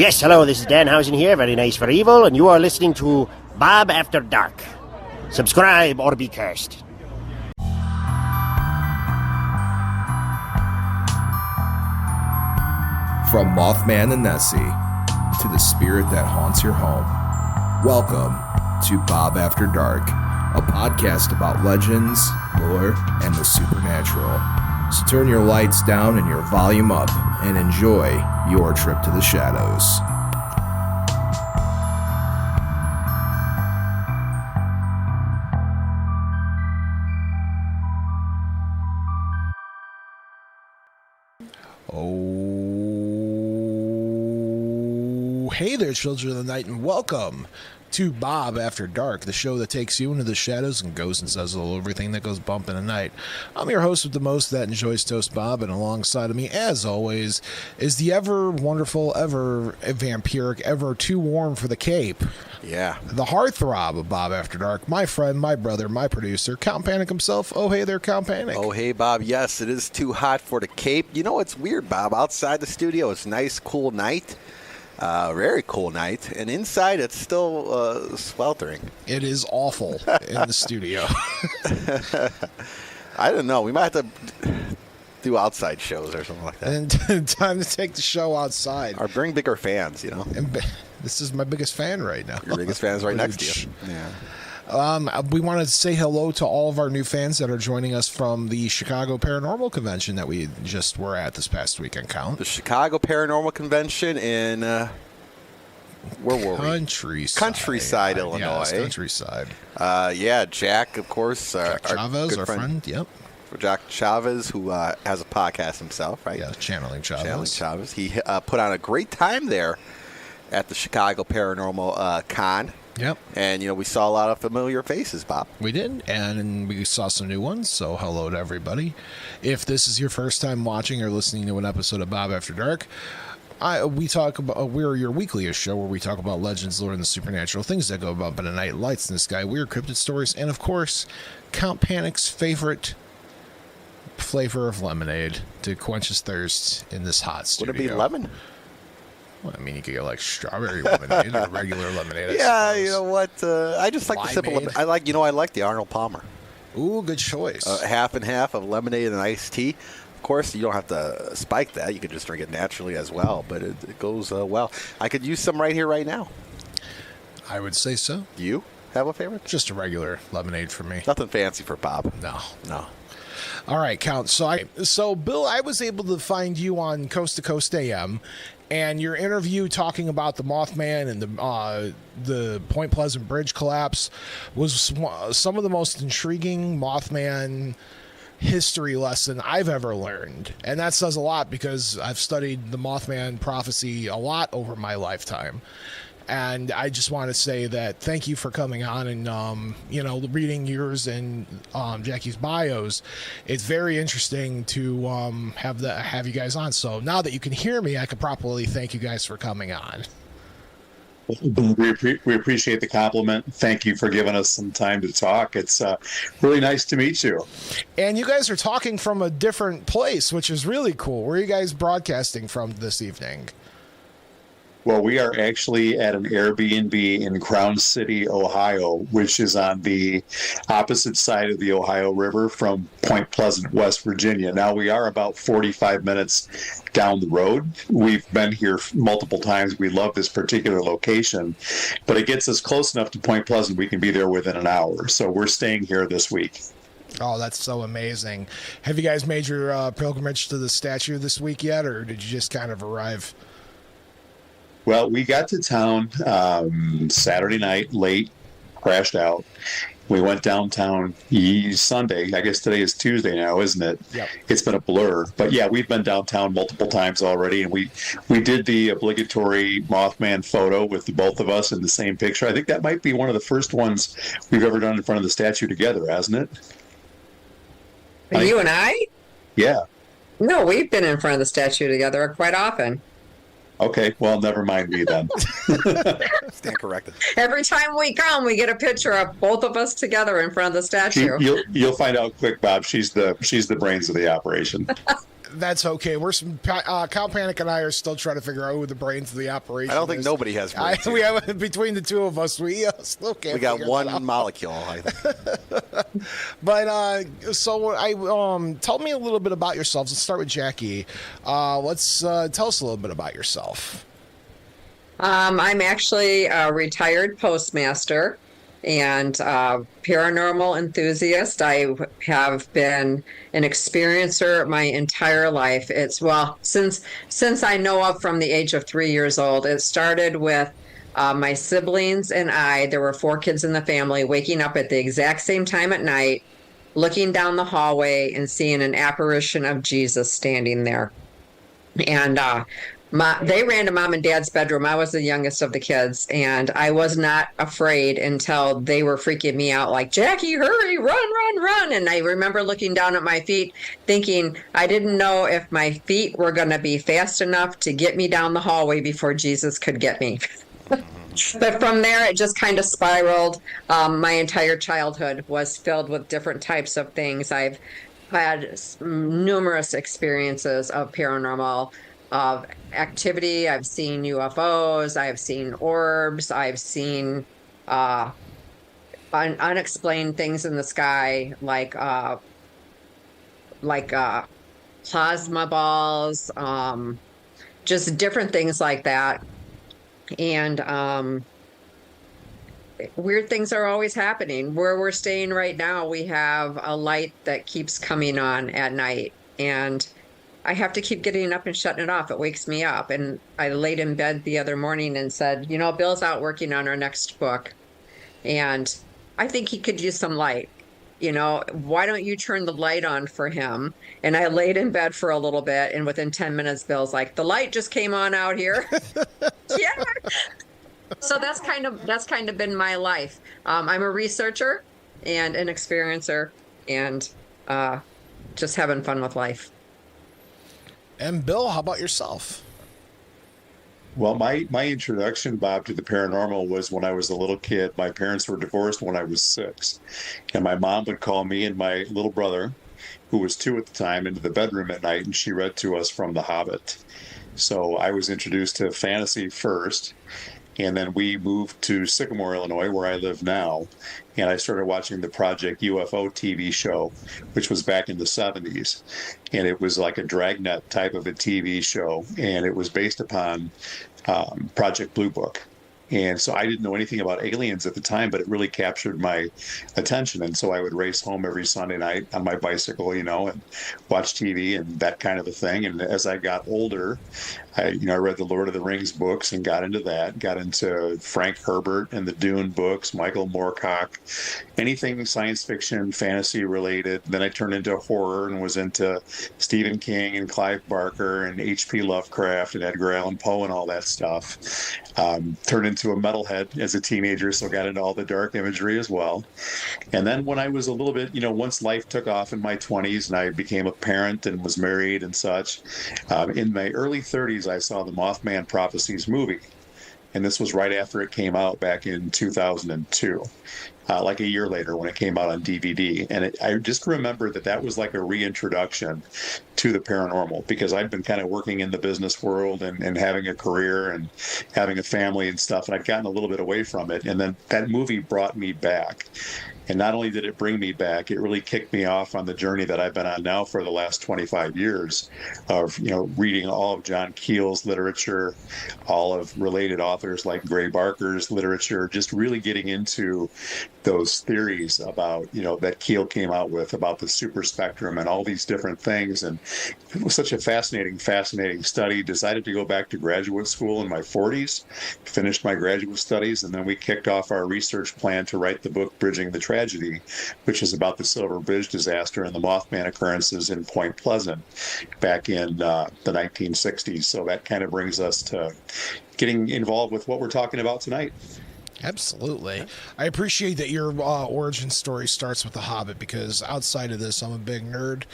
Yes, hello, this is Danhausen here, very nice for evil, and you are listening to Bob After Dark. Subscribe or be cursed. From Mothman and Nessie to the spirit that haunts your home, welcome to Bob After Dark, a podcast about legends, lore, and the supernatural. So turn your lights down and your volume up and enjoy your trip to the shadows. Oh, hey there, children of the night, and welcome to Bob After Dark, the show that takes you into the shadows and goes and says hello everything that goes bump in the night. I'm your host with the most that enjoys Toast Bob, and alongside of me, as always, is the ever wonderful, ever vampiric, ever too warm for the cape. Yeah. The heartthrob of Bob After Dark, my friend, my brother, my producer, Count Panic himself. Oh, hey there, Count Panic. Oh, hey, Bob. Yes, it is too hot for the cape. You know, it's weird, Bob. Outside the studio, it's a nice, cool night. Very cool night. And inside, it's still sweltering. It is awful in the studio. I don't know. We might have to do outside shows or something like that. And time to take the show outside. Or bring bigger fans, you know. This is my biggest fan right now. Your biggest fan is right next to you. Yeah. We want to say hello to all of our new fans that are joining us from the Chicago Paranormal Convention that we just were at this past weekend, Count. The Chicago Paranormal Convention in, where were we? Countryside, Illinois. Yes, Countryside. Yeah, Jack, of course. Jack Chavez, our friend, yep. Jack Chavez, who has a podcast himself, right? Yeah, Channeling Chavez. He put on a great time there at the Chicago Paranormal Con. Yep. And, you know, we saw a lot of familiar faces, Bob. We did, and we saw some new ones, so hello to everybody. If this is your first time watching or listening to an episode of Bob After Dark, we're your weekly show where we talk about legends, lore, and the supernatural, things that go bump in the night, lights in the sky, weird cryptid stories, and, of course, Count Panic's favorite flavor of lemonade to quench his thirst in this hot studio. Would it be lemon? Well, I mean, you could get like strawberry lemonade or regular lemonade. Yeah, you know what? I just like the simple lemonade. I like the Arnold Palmer. Ooh, good choice. Half and half of lemonade and iced tea. Of course, you don't have to spike that. You could just drink it naturally as well, but it goes well. I could use some right here, right now. I would say so. Do you have a favorite? Just a regular lemonade for me. Nothing fancy for Bob. No. All right, Count. So Bill, I was able to find you on Coast to Coast AM. And your interview talking about the Mothman and the Point Pleasant Bridge collapse was some of the most intriguing Mothman history lesson I've ever learned. And that says a lot because I've studied the Mothman prophecy a lot over my lifetime. And I just want to say that thank you for coming on and, reading yours and Jackie's bios. It's very interesting to have you guys on. So now that you can hear me, I can properly thank you guys for coming on. We appreciate the compliment. Thank you for giving us some time to talk. It's really nice to meet you. And you guys are talking from a different place, which is really cool. Where are you guys broadcasting from this evening? Well, we are actually at an Airbnb in Crown City, Ohio, which is on the opposite side of the Ohio River from Point Pleasant, West Virginia. Now, we are about 45 minutes down the road. We've been here multiple times. We love this particular location, but it gets us close enough to Point Pleasant we can be there within an hour. So we're staying here this week. Oh, that's so amazing. Have you guys made your pilgrimage to the statue this week yet, or did you just kind of arrive? Well, we got to town Saturday night, late, crashed out. We went downtown Sunday. I guess today is Tuesday now, isn't it? Yep. It's been a blur. But yeah, we've been downtown multiple times already, and we did the obligatory Mothman photo with the both of us in the same picture. I think that might be one of the first ones we've ever done in front of the statue together, hasn't it? You and I? Yeah. No, we've been in front of the statue together quite often. Okay, well, never mind me then. Stand corrected. Every time we come, we get a picture of both of us together in front of the statue. You'll find out quick, Bob. She's the brains of the operation. That's okay. We're Cow Panic and I are still trying to figure out who the brains of the operation. I don't think is. nobody has brains. We have between the two of us. We still can't. We got figure one that out. molecule. I think. But so I tell me a little bit about yourselves. Let's start with Jackie. Let's tell us a little bit about yourself. I'm actually a retired postmaster and paranormal enthusiast. I have been an experiencer my entire life. Since I know of from the age of 3 years old. It started with my siblings and I. There were 4 kids in the family, waking up at the exact same time at night, looking down the hallway and seeing an apparition of Jesus standing there. And they ran to mom and dad's bedroom. I was the youngest of the kids, and I was not afraid until they were freaking me out like, Jackie, hurry, run, run, run. And I remember looking down at my feet thinking I didn't know if my feet were going to be fast enough to get me down the hallway before Jesus could get me. But from there, it just kind of spiraled. My entire childhood was filled with different types of things. I've had numerous experiences of paranormal of activity. I've seen UFOs, I've seen orbs, I've seen unexplained things in the sky, like plasma balls, just different things like that. And weird things are always happening. Where we're staying right now, we have a light that keeps coming on at night, and I have to keep getting up and shutting it off. It wakes me up. And I laid in bed the other morning and said, Bill's out working on our next book, and I think he could use some light. Why don't you turn the light on for him? And I laid in bed for a little bit, and within 10 minutes, Bill's like, the light just came on out here. Yeah. So that's kind of been my life. I'm a researcher and an experiencer, and just having fun with life. And Bill, how about yourself? Well, my introduction, Bob, to the paranormal was when I was a little kid. My parents were divorced when I was 6. And my mom would call me and my little brother, who was 2 at the time, into the bedroom at night, and she read to us from The Hobbit. So I was introduced to fantasy first. And then we moved to Sycamore, Illinois, where I live now. And I started watching the Project UFO TV show, which was back in the 70s. And it was like a dragnet type of a TV show. And it was based upon Project Blue Book. And so I didn't know anything about aliens at the time, but it really captured my attention. And so I would race home every Sunday night on my bicycle, and watch TV and that kind of a thing. And as I got older, I read the Lord of the Rings books and got into that, got into Frank Herbert and the Dune books, Michael Moorcock, anything science fiction, fantasy related. Then I turned into horror and was into Stephen King and Clive Barker and H.P. Lovecraft and Edgar Allan Poe and all that stuff. Turned into a metalhead as a teenager, so got into all the dark imagery as well. And then when I was a little bit, once life took off in my 20s and I became a parent and was married and such, in my early 30s, I saw the Mothman Prophecies movie. And this was right after it came out back in 2002, like a year later when it came out on DVD. And I just remember that was like a reintroduction to the paranormal, because I'd been kind of working in the business world and having a career and having a family and stuff. And I'd gotten a little bit away from it. And then that movie brought me back. And not only did it bring me back, it really kicked me off on the journey that I've been on now for the last 25 years of, reading all of John Keel's literature, all of related authors like Gray Barker's literature, just really getting into those theories about, that Keel came out with about the super spectrum and all these different things. And it was such a fascinating study. Decided to go back to graduate school in my 40s, finished my graduate studies, and then we kicked off our research plan to write the book Bridging the Tragedy, which is about the Silver Bridge disaster and the Mothman occurrences in Point Pleasant back in the 1960s. So that kind of brings us to getting involved with what we're talking about tonight. Absolutely. I appreciate that your origin story starts with The Hobbit, because outside of this, I'm a big nerd,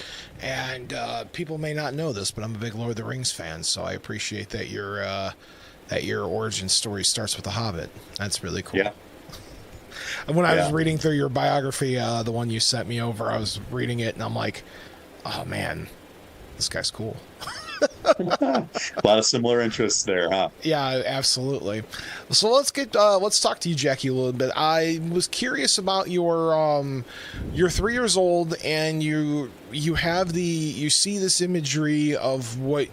and people may not know this, but I'm a big Lord of the Rings fan, so I appreciate that your origin story starts with The Hobbit. That's really cool. Yeah. And when I was reading through your biography, the one you sent me over, I was reading it, and I'm like, oh, man, this guy's cool. A lot of similar interests there, huh? Yeah, absolutely. So let's talk to you, Jackie, a little bit. I was curious about you're 3 years old, and you see this imagery of what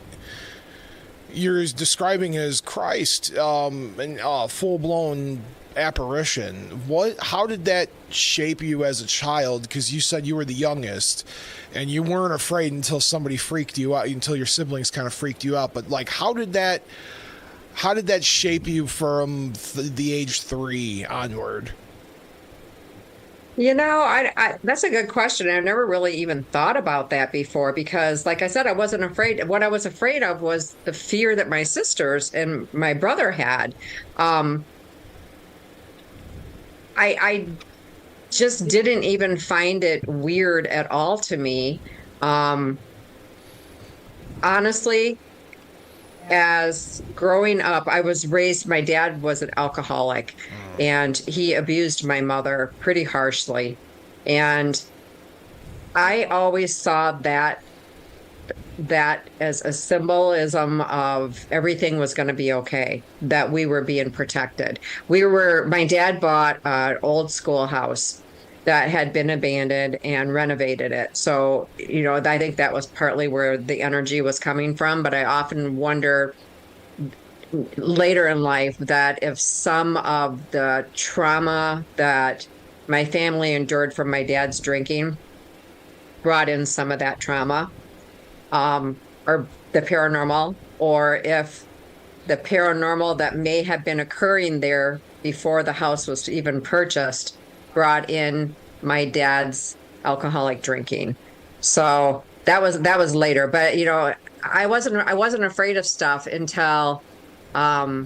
you're describing as Christ, and full blown apparition. How did that shape you as a child? Because you said you were the youngest and you weren't afraid until somebody freaked you out, until your siblings kind of freaked you out. But like, how did that shape you from the age 3 onward? I that's a good question. I've never really even thought about that before because, like I said, I wasn't afraid. What I was afraid of was the fear that my sisters and my brother had. I just didn't even find it weird at all to me. Honestly, as growing up, I was raised, my dad was an alcoholic and he abused my mother pretty harshly. And I always saw that as a symbolism of everything was going to be okay, that we were being protected. My dad bought an old schoolhouse that had been abandoned and renovated it. So, I think that was partly where the energy was coming from. But I often wonder later in life that if some of the trauma that my family endured from my dad's drinking brought in some of that trauma, or the paranormal, or if the paranormal that may have been occurring there before the house was even purchased brought in my dad's alcoholic drinking. So that was later. But I wasn't afraid of stuff until I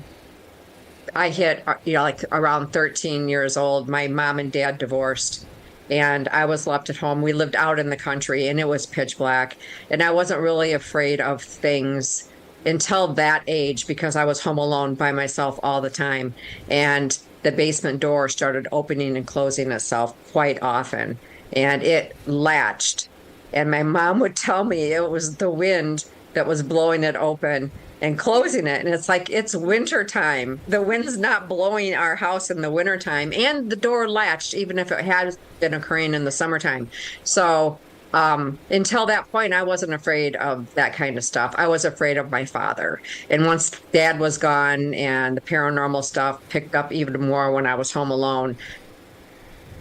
hit like around 13 years old. My mom and dad divorced. And I was left at home. We lived out in the country and it was pitch black. And I wasn't really afraid of things until that age because I was home alone by myself all the time. And the basement door started opening and closing itself quite often. And it latched. And my mom would tell me it was the wind that was blowing it open and closing it. And it's like, it's winter time. The wind's not blowing our house in the wintertime. And the door latched, even if it had been occurring in the summertime. So until that point, I wasn't afraid of that kind of stuff. I was afraid of my father. And once Dad was gone and the paranormal stuff picked up even more when I was home alone,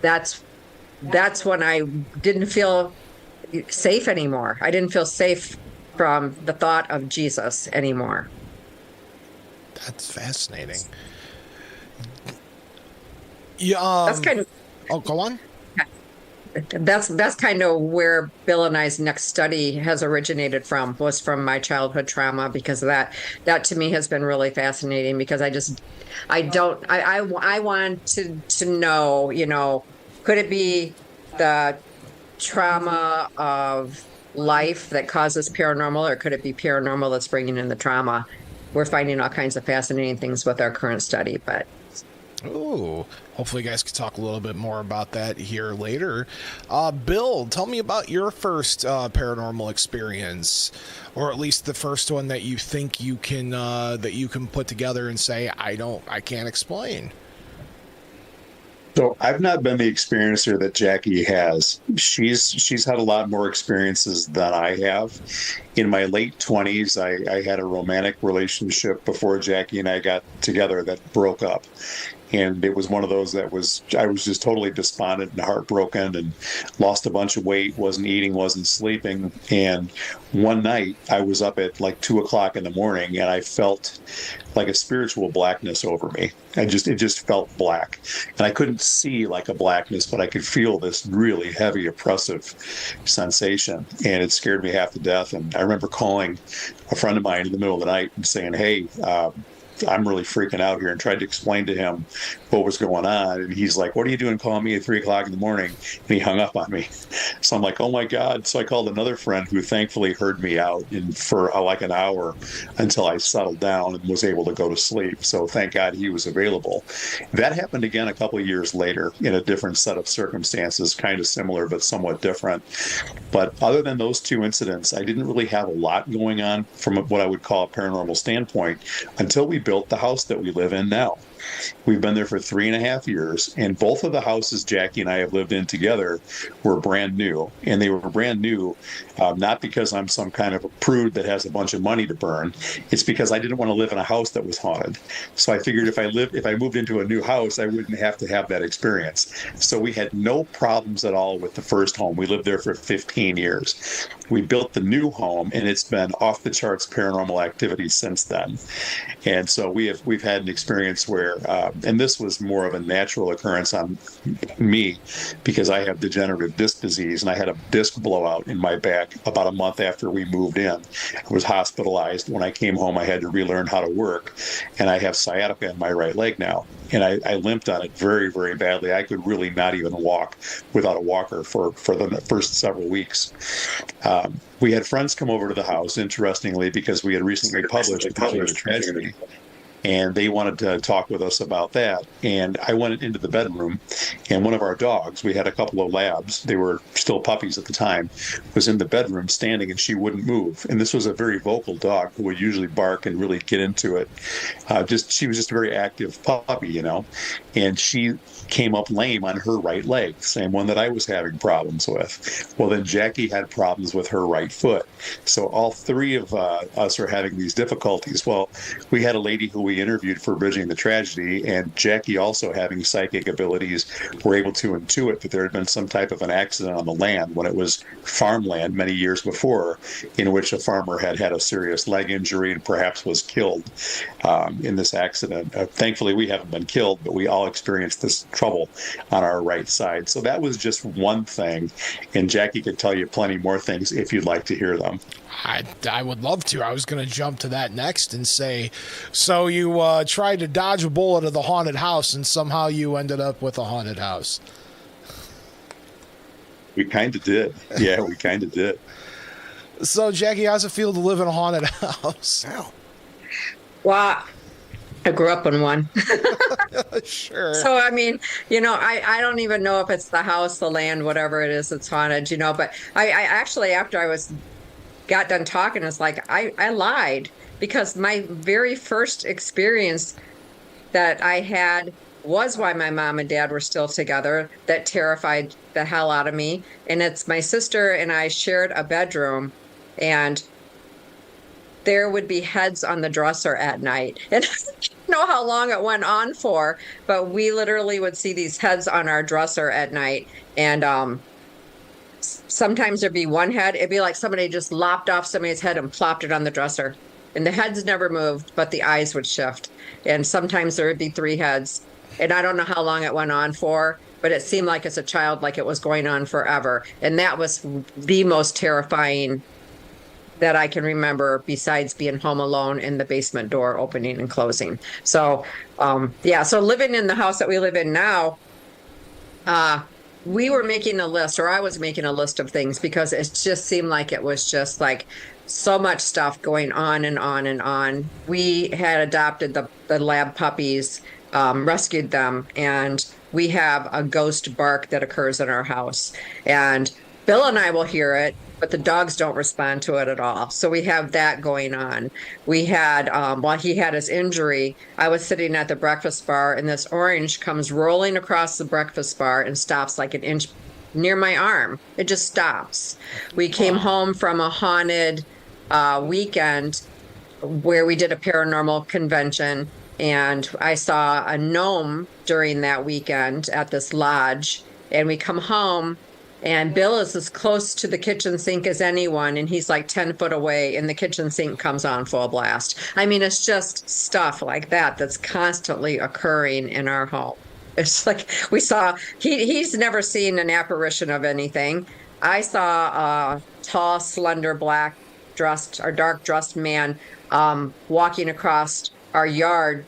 that's when I didn't feel safe anymore. I didn't feel safe from the thought of Jesus anymore. That's fascinating. Yeah, that's kind of. Oh, go on. That's kind of where Bill and I's next study has originated from, was from my childhood trauma, because of that. That to me has been really fascinating because I wanted to know, could it be the trauma of life that causes paranormal, or could it be paranormal that's bringing in the trauma? We're finding all kinds of fascinating things with our current study, but hopefully you guys can talk a little bit more about that here later. Bill, tell me about your first paranormal experience, or at least the first one that you think you can put together and say, I can't explain. So I've not been the experiencer that Jackie has. She's had a lot more experiences than I have. In my late 20s, I had a romantic relationship before Jackie and I got together that broke up. And it was one of those I was just totally despondent and heartbroken and lost a bunch of weight, wasn't eating, wasn't sleeping. And one night I was up at like 2:00 in the morning and I felt like a spiritual blackness over me. It just felt black. And I couldn't see like a blackness, but I could feel this really heavy, oppressive sensation. And it scared me half to death. And I remember calling a friend of mine in the middle of the night and saying, hey, I'm really freaking out here, and tried to explain to him what was going on. And he's like, what are you doing calling me at 3:00 in the morning? And he hung up on me. So I'm like, oh my God. So I called another friend who thankfully heard me out for like an hour until I settled down and was able to go to sleep. So thank God he was available. That happened again a couple of years later in a different set of circumstances, kind of similar, but somewhat different. But other than those two incidents, I didn't really have a lot going on from what I would call a paranormal standpoint until we built the house that we live in now. We've been there for 3.5 years, and both of the houses Jackie and I have lived in together were brand new. And they were brand new, not because I'm some kind of a prude that has a bunch of money to burn. It's because I didn't want to live in a house that was haunted. So I figured if I moved into a new house, I wouldn't have to have that experience. So we had no problems at all with the first home. We lived there for 15 years. We built the new home, and it's been off the charts paranormal activity since then. And so we've had an experience where, and this was more of a natural occurrence on me because I have degenerative disc disease, and I had a disc blowout in my back about a month after we moved in. I was hospitalized. When I came home, I had to relearn how to work, and I have sciatica in my right leg now. And I limped on it very, very badly. I could really not even walk without a walker for the first several weeks. We had friends come over to the house, interestingly, because we had recently published a tragedy. And they wanted to talk with us about that. And I went into the bedroom, and one of our dogs, we had a couple of labs, they were still puppies at the time, was in the bedroom standing, and she wouldn't move. And this was a very vocal dog who would usually bark and really get into it. She was just a very active puppy, you know. And she came up lame on her right leg, same one that I was having problems with. Well, then Jackie had problems with her right foot. So all three of us are having these difficulties. Well, we had a lady who we interviewed for Bridging the Tragedy, and Jackie, also having psychic abilities, were able to intuit that there had been some type of an accident on the land when it was farmland many years before, in which a farmer had a serious leg injury and perhaps was killed in this accident. Thankfully, we haven't been killed, but we all experienced this trouble on our right side. So that was just one thing, and Jackie could tell you plenty more things if you'd like to hear them. I would love to. I was going to jump to that next and say, so you tried to dodge a bullet of the haunted house, and somehow you ended up with a haunted house. We kind of did. Yeah, we kind of did. So, Jackie, how's it feel to live in a haunted house? Wow. Well, I grew up in one. Sure. So, I mean, you know, I don't even know if it's the house, the land, whatever it is that's haunted, you know, but I actually, after I got done talking, it's like, I lied, because my very first experience that I had was why my mom and dad were still together. That terrified the hell out of me. And it's my sister and I shared a bedroom, and there would be heads on the dresser at night. And I don't know how long it went on for, but we literally would see these heads on our dresser at night. And sometimes there'd be one head. It'd be like somebody just lopped off somebody's head and plopped it on the dresser. And the heads never moved, but the eyes would shift. And sometimes there would be 3 heads. And I don't know how long it went on for, but it seemed like as a child, like it was going on forever. And that was the most terrifying that I can remember, besides being home alone and the basement door opening and closing. So, so living in the house that we live in now, we were making a list, or I was making a list of things, because it just seemed like it was just like so much stuff going on and on and on. We had adopted the lab puppies, rescued them, and we have a ghost bark that occurs in our house. And Bill and I will hear it, but the dogs don't respond to it at all. So we have that going on. We had, while he had his injury, I was sitting at the breakfast bar, and this orange comes rolling across the breakfast bar and stops like an inch near my arm. It just stops. We came home from a haunted weekend where we did a paranormal convention, and I saw a gnome during that weekend at this lodge. And we come home, and Bill is as close to the kitchen sink as anyone, and he's like 10 foot away, and the kitchen sink comes on full blast. I mean, it's just stuff like that that's constantly occurring in our home. It's like we saw, he's never seen an apparition of anything. I saw a tall, slender, black dressed or dark dressed man walking across our yard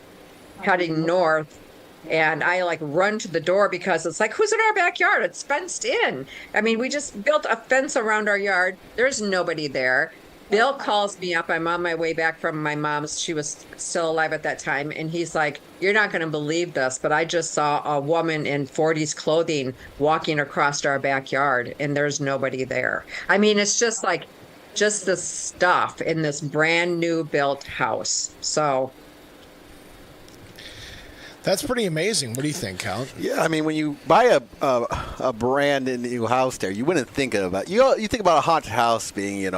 heading north. And I like run to the door because it's like, who's in our backyard? It's fenced in. I mean, we just built a fence around our yard. There's nobody there. Bill calls me up. I'm on my way back from my mom's. She was still alive at that time. And he's like, you're not going to believe this, but I just saw a woman in 40s clothing walking across our backyard, and there's nobody there. I mean, it's just like, just the stuff in this brand new built house. So that's pretty amazing. What do you think, Count? Yeah, I mean, when you buy a brand new house there, you wouldn't think about you think about a haunted house being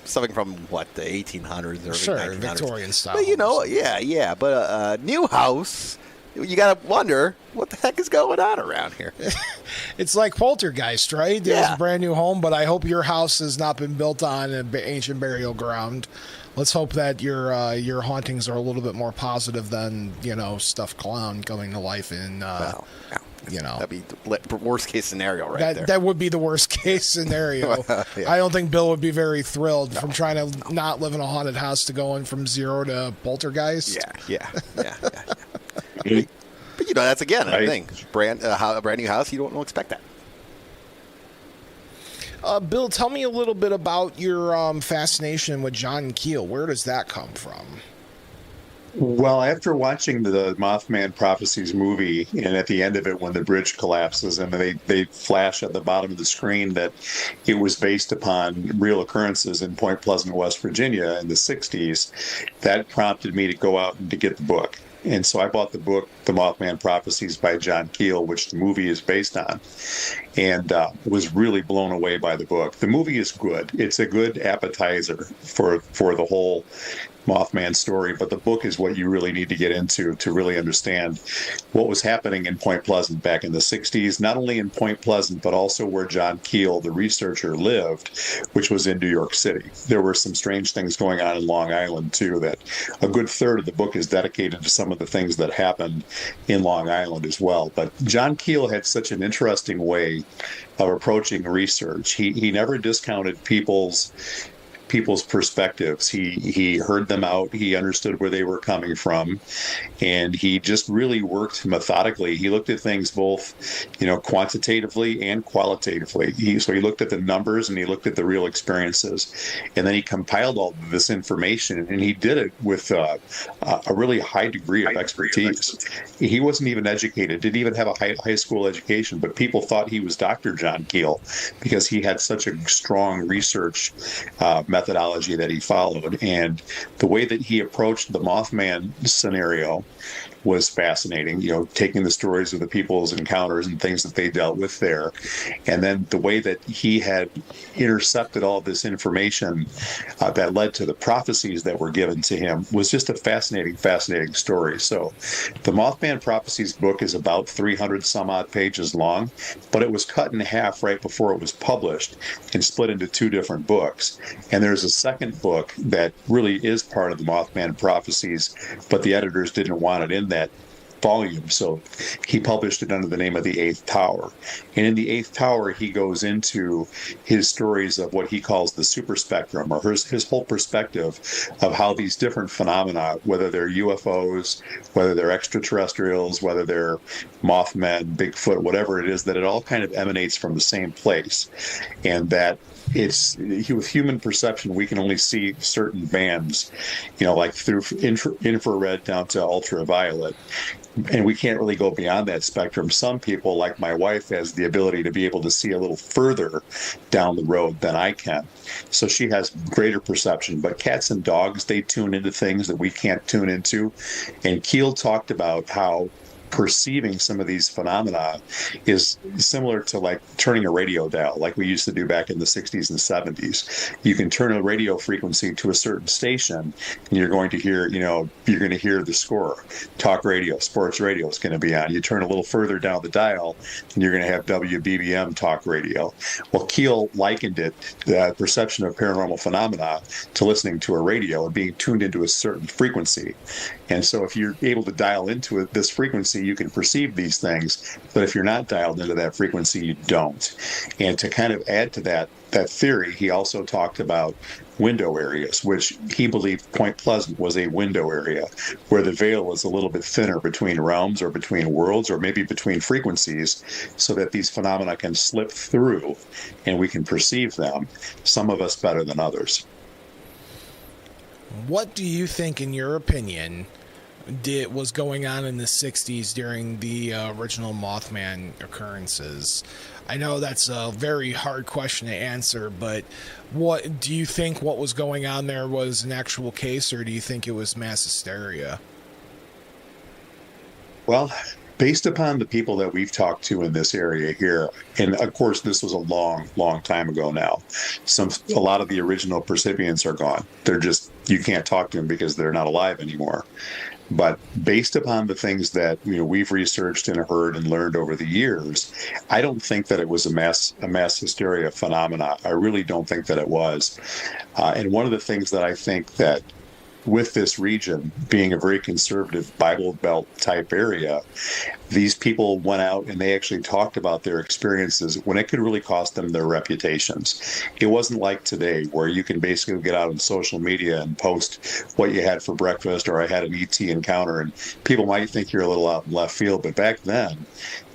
something from what, the 1800s or sure 1900s. Victorian style. But yeah. But a new house, you got to wonder what the heck is going on around here. It's like Poltergeist, right? There's Yeah. a brand new home, but I hope your house has not been built on an ancient burial ground. Let's hope that your hauntings are a little bit more positive than stuffed clown coming to life in. That'd be the worst case scenario, right there. That would be the worst case scenario. Yeah. I don't think Bill would be very thrilled from trying to not live in a haunted house to going from 0 to Poltergeist. Yeah. But that's again a thing. A brand new house, you don't expect that. Bill, tell me a little bit about your fascination with John Keel. Where does that come from? Well, after watching the Mothman Prophecies movie, and at the end of it, when the bridge collapses and they flash at the bottom of the screen that it was based upon real occurrences in Point Pleasant, West Virginia in the 60s, that prompted me to go out and to get the book. And so I bought the book, The Mothman Prophecies by John Keel, which the movie is based on, and was really blown away by the book. The movie is good. It's a good appetizer for the whole Mothman story, but the book is what you really need to get into to really understand what was happening in Point Pleasant back in the 60s, not only in Point Pleasant, but also where John Keel, the researcher, lived, which was in New York City. There were some strange things going on in Long Island, too, that a good third of the book is dedicated to some of the things that happened in Long Island as well. But John Keel had such an interesting way of approaching research. He never discounted people's perspectives. He heard them out. He understood where they were coming from, and he just really worked methodically. He looked at things both, quantitatively and qualitatively. So he looked at the numbers and he looked at the real experiences, and then he compiled all of this information, and he did it with a really high degree of expertise. He wasn't even educated, didn't even have a high school education, but people thought he was Dr. John Keel because he had such a strong research methodology that he followed, and the way that he approached the Mothman scenario was fascinating. Taking the stories of the people's encounters and things that they dealt with there, and then the way that he had intercepted all of this information that led to the prophecies that were given to him was just a fascinating story. So the Mothman Prophecies book is about 300 some odd pages long, but it was cut in half right before it was published and split into 2 different books. And there's a second book that really is part of the Mothman Prophecies, but the editors didn't want it in that volume, so he published it under the name of The Eighth Tower. And in The Eighth Tower, he goes into his stories of what he calls the super spectrum, or his whole perspective of how these different phenomena, whether they're UFOs, whether they're extraterrestrials, whether they're Mothman, Bigfoot, whatever it is, that it all kind of emanates from the same place, and that with human perception, we can only see certain bands, like through infrared down to ultraviolet, and we can't really go beyond that spectrum. Some people, like my wife, has the ability to be able to see a little further down the road than I can, so she has greater perception. But cats and dogs, they tune into things that we can't tune into, and Keel talked about how perceiving some of these phenomena is similar to like turning a radio dial, like we used to do back in the 60s and 70s. You can turn a radio frequency to a certain station, and you're going to hear, the score. Talk radio, sports radio is going to be on. You turn a little further down the dial, and you're going to have WBBM talk radio. Well, Keel likened it, the perception of paranormal phenomena, to listening to a radio and being tuned into a certain frequency. And so if you're able to dial into this frequency, you can perceive these things, but if you're not dialed into that frequency, you don't. And to kind of add to that theory, he also talked about window areas, which he believed Point Pleasant was a window area where the veil was a little bit thinner between realms or between worlds or maybe between frequencies, so that these phenomena can slip through and we can perceive them, some of us better than others. What do you think, in your opinion, was going on in the 60s during the original Mothman occurrences? I know that's a very hard question to answer, but what do you think what was going on there was an actual case, or do you think it was mass hysteria? Well, based upon the people that we've talked to in this area here, and of course this was a long, long time ago now, a lot of the original recipients are gone. They're just, you can't talk to them because they're not alive anymore. But based upon the things that we've researched and heard and learned over the years, I don't think that it was a mass hysteria phenomena. I really don't think that it was. And one of the things that I think that with this region being a very conservative Bible Belt type area, these people went out and they actually talked about their experiences when it could really cost them their reputations. It wasn't like today where you can basically get out on social media and post what you had for breakfast or I had an ET encounter, and people might think you're a little out in left field, but back then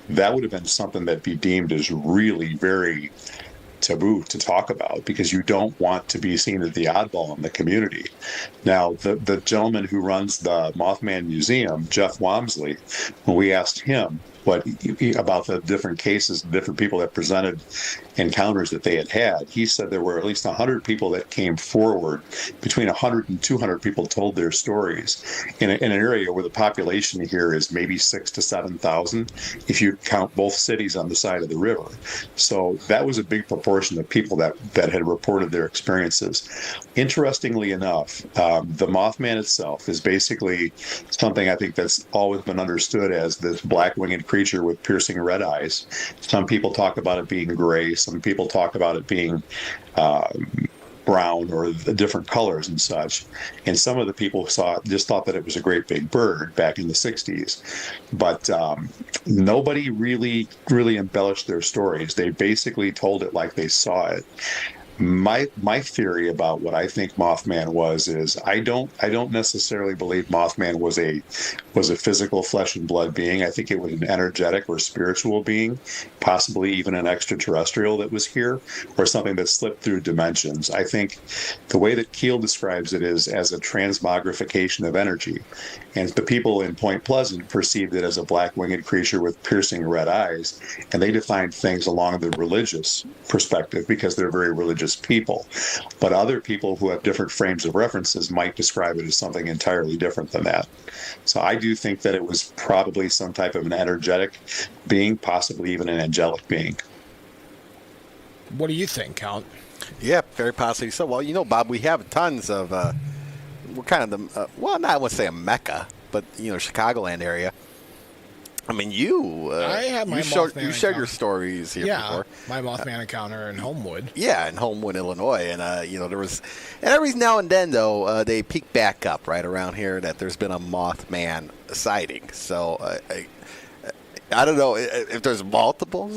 that would have been something that'd be deemed as really very taboo to talk about, because you don't want to be seen as the oddball in the community. Now, the gentleman who runs the Mothman Museum, Jeff Wamsley, when we asked him about the different cases, different people that presented encounters that they had, he said there were at least 100 people that came forward. Between 100 and 200 people told their stories in an area where the population here is maybe 6,000 to 7,000 if you count both cities on the side of the river. So that was a big proportion of people that had reported their experiences. Interestingly enough, the Mothman itself is basically something I think that's always been understood as this black-winged creature with piercing red eyes. Some people talk about it being gray. Some people talk about it being brown or the different colors and such. And some of the people just thought that it was a great big bird back in the 60s. But nobody really embellished their stories. They basically told it like they saw it. My theory about what I think Mothman was is I don't necessarily believe Mothman was a physical flesh and blood being. I think it was an energetic or spiritual being, possibly even an extraterrestrial that was here, or something that slipped through dimensions. I think the way that Keel describes it is as a transmogrification of energy. And the people in Point Pleasant perceived it as a black-winged creature with piercing red eyes, and they defined things along the religious perspective because they're very religious people. But other people who have different frames of references might describe it as something entirely different than that. So I do think that it was probably some type of an energetic being, possibly even an angelic being. What do you think, Count? Yeah, very possibly so. Well, Bob, we have tons of, we're kind of the, not I would say a mecca, but, Chicagoland area. I mean, I had my you shared your stories here before. My Mothman encounter in Homewood. Yeah, in Homewood, Illinois. And, there was, and every now and then, though, they peek back up right around here that there's been a Mothman sighting. So, I don't know if there's multiple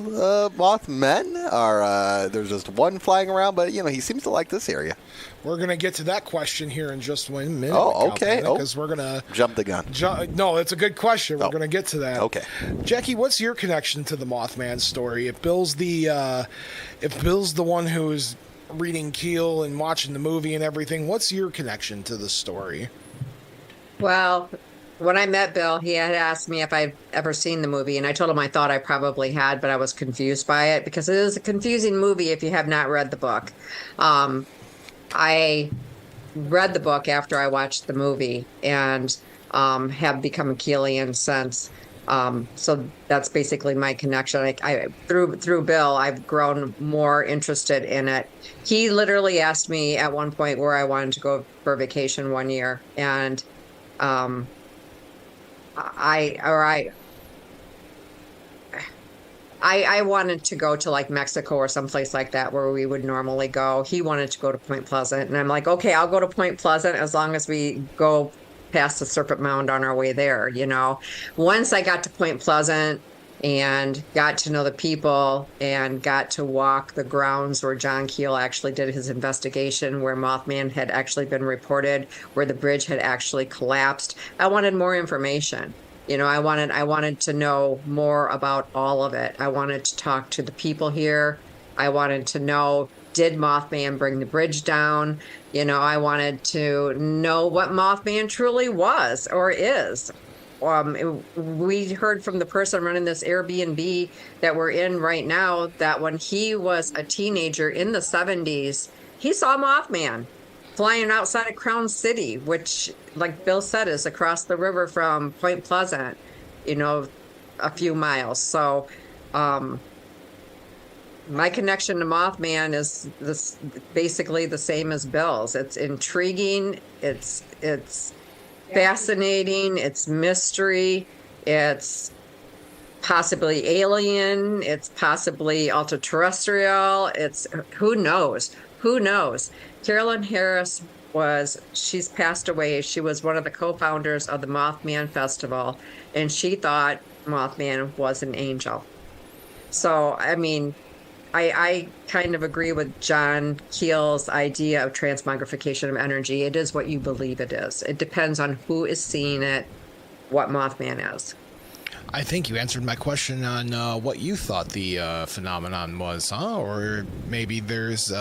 Mothmen or there's just one flying around, but, he seems to like this area. We're going to get to that question here in just 1 minute. Oh, okay. Because we're going to... Jump the gun. No, it's a good question. We're going to get to that. Okay. Jackie, what's your connection to the Mothman story? If Bill's the one who's reading Keel and watching the movie and everything, what's your connection to the story? Well, when I met Bill, he had asked me if I'd ever seen the movie, and I told him I thought I probably had, but I was confused by it because it is a confusing movie if you have not read the book. I read the book after I watched the movie and have become a Keelian since. So that's basically my connection. I through Bill, I've grown more interested in it. He literally asked me at one point where I wanted to go for vacation one year, and I wanted to go to like Mexico or someplace like that where we would normally go. He wanted to go to Point Pleasant, and I'm like, okay, I'll go to Point Pleasant as long as we go past the Serpent Mound on our way there. Once I got to Point Pleasant and got to know the people and got to walk the grounds where John Keel actually did his investigation, where Mothman had actually been reported, where the bridge had actually collapsed. I wanted more information. I wanted to know more about all of it. I wanted to talk to the people here. I wanted to know, did Mothman bring the bridge down? I wanted to know what Mothman truly was or is. We heard from the person running this Airbnb that we're in right now that when he was a teenager in the 70s, he saw Mothman flying outside of Crown City, which, like Bill said, is across the river from Point Pleasant, a few miles. So my connection to Mothman is basically the same as Bill's. It's intriguing. It's fascinating. It's mystery. It's possibly alien. It's possibly ultra-terrestrial. It's who knows? Who knows? Carolyn Harris she's passed away. She was one of the co-founders of the Mothman Festival, and she thought Mothman was an angel. So, I kind of agree with John Keel's idea of transmogrification of energy. It is what you believe it is. It depends on who is seeing it, what Mothman is. I think you answered my question on what you thought the phenomenon was, huh? Or maybe there's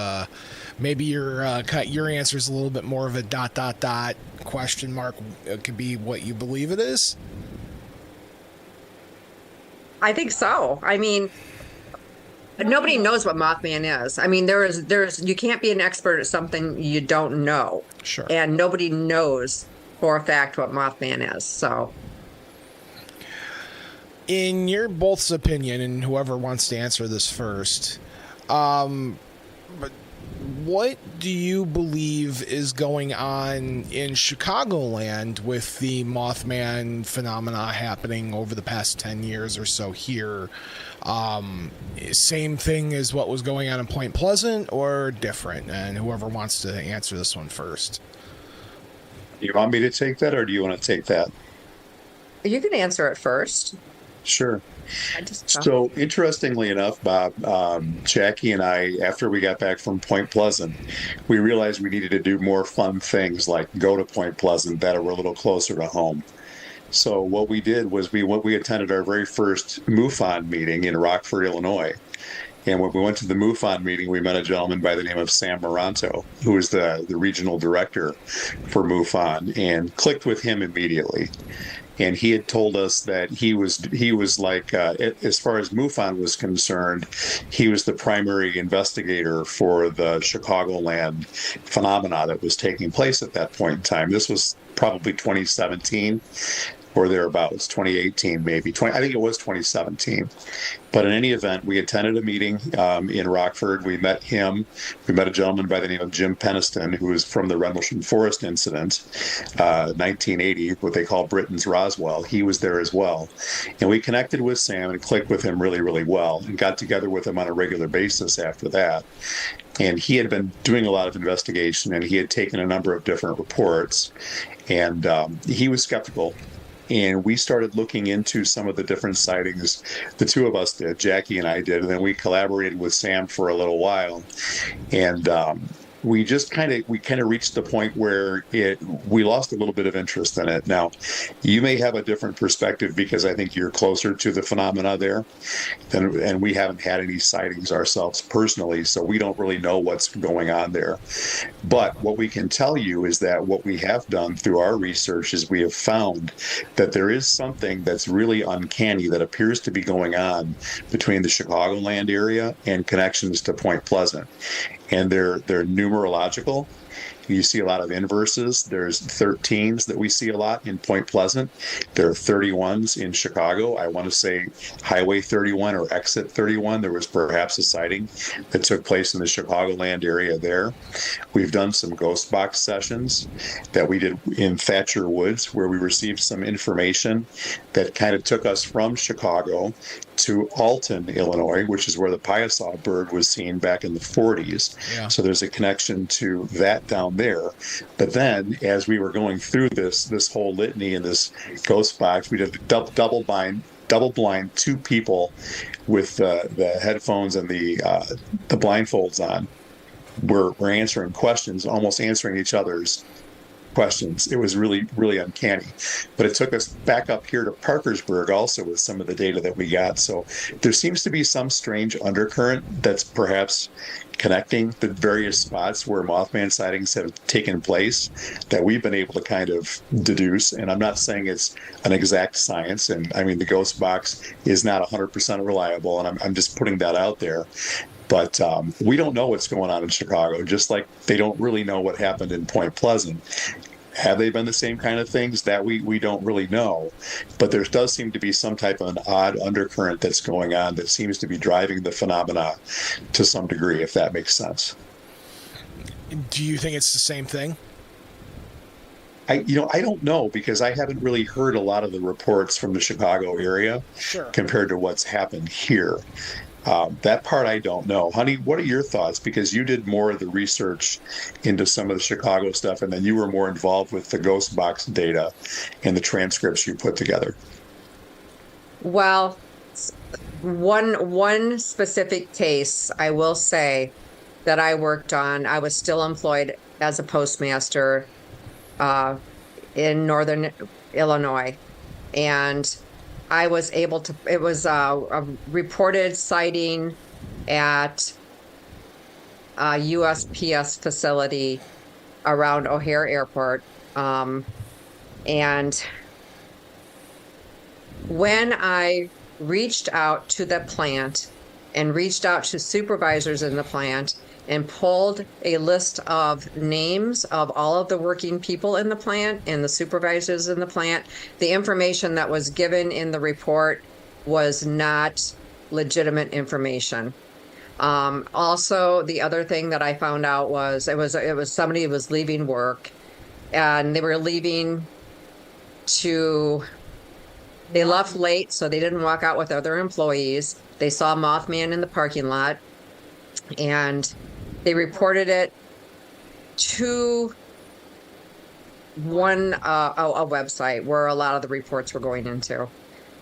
maybe your answer is a little bit more of a ... question mark. It could be what you believe it is. I think so. Nobody knows what Mothman is. There's you can't be an expert at something you don't know. Sure. And nobody knows for a fact what Mothman is. So, in your both's opinion, and whoever wants to answer this first, but what do you believe is going on in Chicagoland with the Mothman phenomena happening over the past 10 years or so here? Same thing as what was going on in Point Pleasant, or different? And whoever wants to answer this one first. Do you want me to take that, or do you want to take that? you can answer it first. Sure. So interestingly enough, Bob, Jaci and I, after we got back from Point Pleasant, we realized we needed to do more fun things like go to Point Pleasant that were a little closer to home. So what we did was we attended our very first MUFON meeting in Rockford, Illinois. And when we went to the MUFON meeting, we met a gentleman by the name of Sam Moranto, who is the regional director for MUFON, and clicked with him immediately. And he had told us that he was like, as far as MUFON was concerned, he was the primary investigator for the Chicagoland phenomena that was taking place at that point in time. This was probably 2017 or thereabouts, 2018 maybe. I think it was 2017. But in any event, we attended a meeting in Rockford. We met him. We met a gentleman by the name of Jim Peniston, who was from the Rendlesham Forest incident, 1980, what they call Britain's Roswell. He was there as well. And we connected with Sam and clicked with him really, really well, and got together with him on a regular basis after that. And he had been doing a lot of investigation, and he had taken a number of different reports. And he was skeptical. And we started looking into some of the different sightings. The two of us did, Jaci and I did, and then we collaborated with Sam for a little while. And we just kind of reached the point where we lost a little bit of interest in it. Now, you may have a different perspective because I think you're closer to the phenomena there, and we haven't had any sightings ourselves personally, so we don't really know what's going on there. But what we can tell you is that what we have done through our research is we have found that there is something that's really uncanny that appears to be going on between the Chicagoland area and connections to Point Pleasant. And they're numerological. You see a lot of inverses. There's 13s that we see a lot in Point Pleasant. There are 31s in Chicago. I want to say Highway 31 or Exit 31. There was perhaps a sighting that took place in the Chicagoland area there. We've done some ghost box sessions that we did in Thatcher Woods, where we received some information that kind of took us from Chicago to Alton, Illinois, which is where the Piasaw bird was seen back in the 40s. Yeah. So there's a connection to that down there. But then, as we were going through this whole litany and this ghost box, we did a double double blind, two people with the headphones and the blindfolds on were answering questions, almost answering each other's questions. It was really, really uncanny. But it took us back up here to Parkersburg also with some of the data that we got. So there seems to be some strange undercurrent that's perhaps connecting the various spots where Mothman sightings have taken place that we've been able to kind of deduce. And I'm not saying it's an exact science. And I mean, the ghost box is not 100% reliable. And I'm just putting that out there. But we don't know what's going on in Chicago, just like they don't really know what happened in Point Pleasant. Have they been the same kind of things? That we don't really know. But there does seem to be some type of an odd undercurrent that's going on that seems to be driving the phenomena to some degree, if that makes sense. Do you think it's the same thing? I don't know, because I haven't really heard a lot of the reports from the Chicago area compared to what's happened here. That part I don't know. Honey, what are your thoughts? Because you did more of the research into some of the Chicago stuff, and then you were more involved with the ghost box data and the transcripts you put together. Well, one specific case I will say that I worked on, I was still employed as a postmaster in northern Illinois, and I was able to, it was a reported sighting at a USPS facility around O'Hare Airport. And when I reached out to the plant and reached out to supervisors in the plant and pulled a list of names of all of the working people in the plant and the supervisors in the plant, the information that was given in the report was not legitimate information. Also, the other thing that I found out was it was somebody who was leaving work, and they were leaving they left late, so they didn't walk out with other employees. They saw Mothman in the parking lot, and they reported it to a website where a lot of the reports were going into,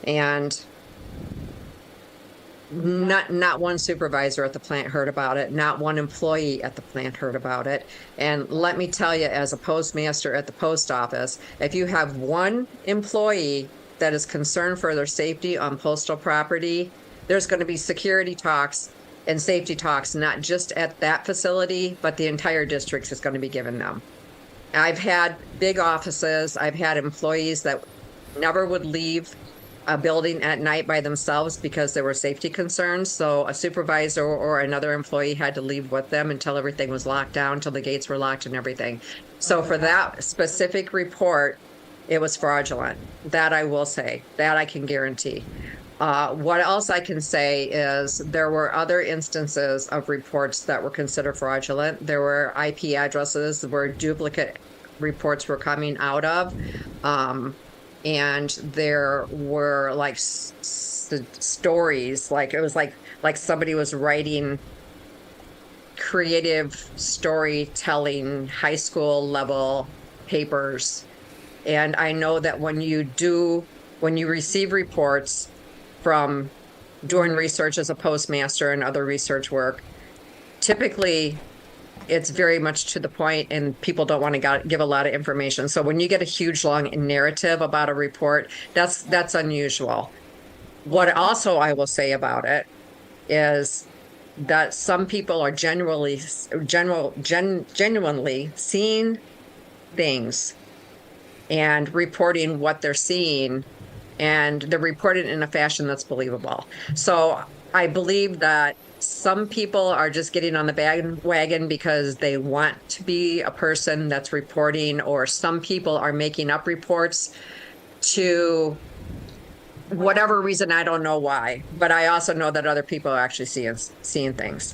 and not one supervisor at the plant heard about it. Not one employee at the plant heard about it. And let me tell you, as a postmaster at the post office, if you have one employee that is concerned for their safety on postal property, there's going to be security talks and safety talks, not just at that facility, but the entire district is going to be given them. I've had big offices. I've had employees that never would leave a building at night by themselves because there were safety concerns. So a supervisor or another employee had to leave with them until everything was locked down, until the gates were locked and everything. So for that specific report, it was fraudulent. That I will say. That I can guarantee. What else I can say is there were other instances of reports that were considered fraudulent. There were IP addresses where duplicate reports were coming out of. And there were like stories, like it was like somebody was writing creative storytelling high school level papers. And I know that when you receive reports from doing research as a postmaster and other research work, typically it's very much to the point and people don't want to give a lot of information. So when you get a huge long narrative about a report, that's unusual. What also I will say about it is that some people are genuinely seeing things and reporting what they're seeing, and they're reporting in a fashion that's believable. So I believe that some people are just getting on the bandwagon because they want to be a person that's reporting, or some people are making up reports to whatever reason. I don't know why, but I also know that other people are actually seeing things.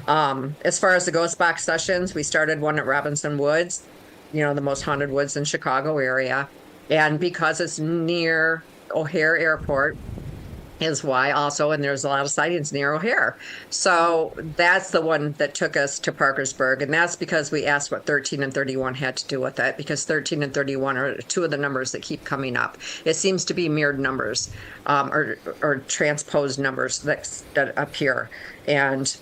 As far as the ghost box sessions, we started one at Robinson Woods, the most haunted woods in Chicago area. And because it's near O'Hare Airport, is why also, and there's a lot of sightings near O'Hare. So that's the one that took us to Parkersburg. And that's because we asked what 13 and 31 had to do with it, because 13 and 31 are two of the numbers that keep coming up. It seems to be mirrored numbers, or transposed numbers that appear. And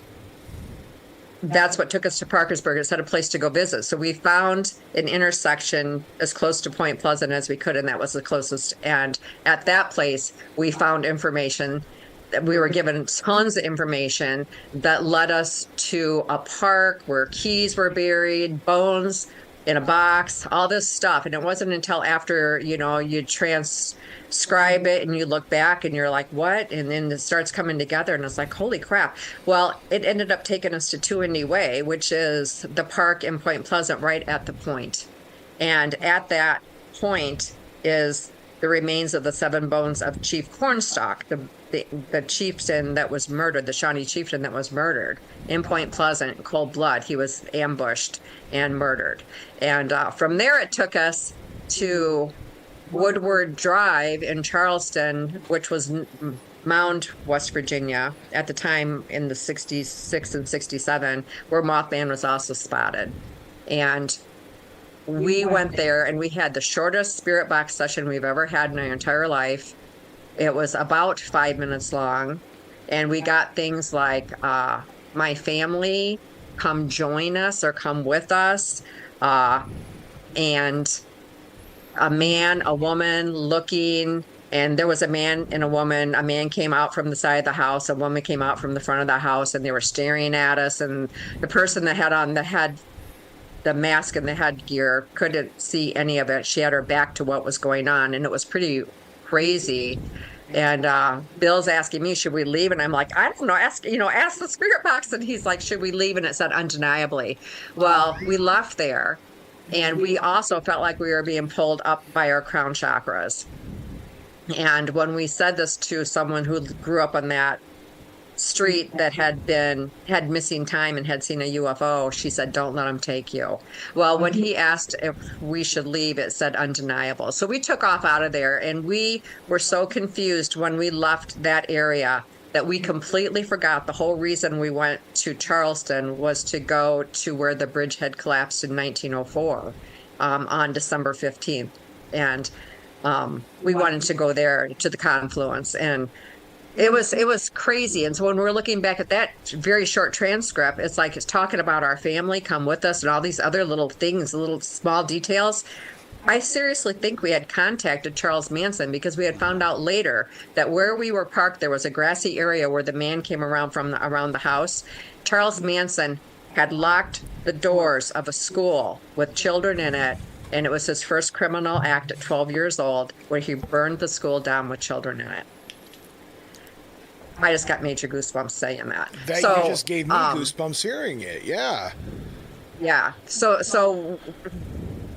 that's what took us to Parkersburg. It had a place to go visit. So we found an intersection as close to Point Pleasant as we could, and that was the closest. And at that place, we found information. We were given tons of information that led us to a park where keys were buried, bones in a box, all this stuff. And it wasn't until after, you transcribe it and you look back and you're like, what? And then it starts coming together and it's like, holy crap. Well, it ended up taking us to Two Indy Way, which is the park in Point Pleasant right at the point. And at that point is the remains of the 7 bones of Chief Cornstalk, the chieftain that was murdered, the Shawnee chieftain that was murdered in Point Pleasant in cold blood. He was ambushed and murdered. And from there, it took us to Woodward Drive in Charleston, which was Mound, West Virginia, at the time in the 66 and 67, where Mothman was also spotted. And we went there and we had the shortest spirit box session we've ever had in our entire life. It was about 5 minutes long. And we got things like, my family, come join us or come with us. And a man, a woman looking, and there was a man and a woman. A man came out from the side of the house, a woman came out from the front of the house, and they were staring at us. And the person that had on the mask and the headgear couldn't see any of it. She had her back to what was going on, and it was pretty crazy. And Bill's asking me, should we leave? And I'm like, I don't know, ask the spirit box. And he's like, should we leave? And it said undeniably. Well, we left there, and we also felt like we were being pulled up by our crown chakras. And when we said this to someone who grew up on that street that had missing time and had seen a UFO, she said, don't let them take you. Well, when he asked if we should leave, it said undeniable. So we took off out of there, and we were so confused when we left that area that we completely forgot the whole reason we went to Charleston was to go to where the bridge had collapsed in 1904 on December 15th. And we wanted to go there to the confluence, and it was crazy. And so when we're looking back at that very short transcript, it's like it's talking about our family, come with us, and all these other little things, little small details. I seriously think we had contacted Charles Manson, because we had found out later that where we were parked, there was a grassy area where the man came around from around the house. Charles Manson had locked the doors of a school with children in it, and it was his first criminal act at 12 years old, where he burned the school down with children in it. I just got major goosebumps saying that. You just gave me goosebumps hearing it. Yeah. Yeah. So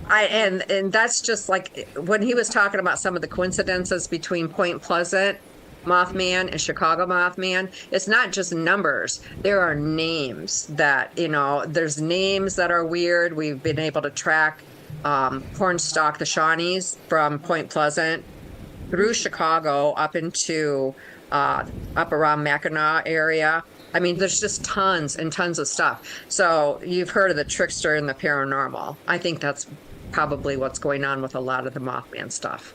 and that's just like when he was talking about some of the coincidences between Point Pleasant Mothman and Chicago Mothman. It's not just numbers. There are names that, there's names that are weird. We've been able to track Cornstalk, the Shawnees, from Point Pleasant through Chicago up into up around Mackinac area. I mean, there's just tons and tons of stuff. So you've heard of the trickster and the paranormal. I think that's probably what's going on with a lot of the Mothman stuff.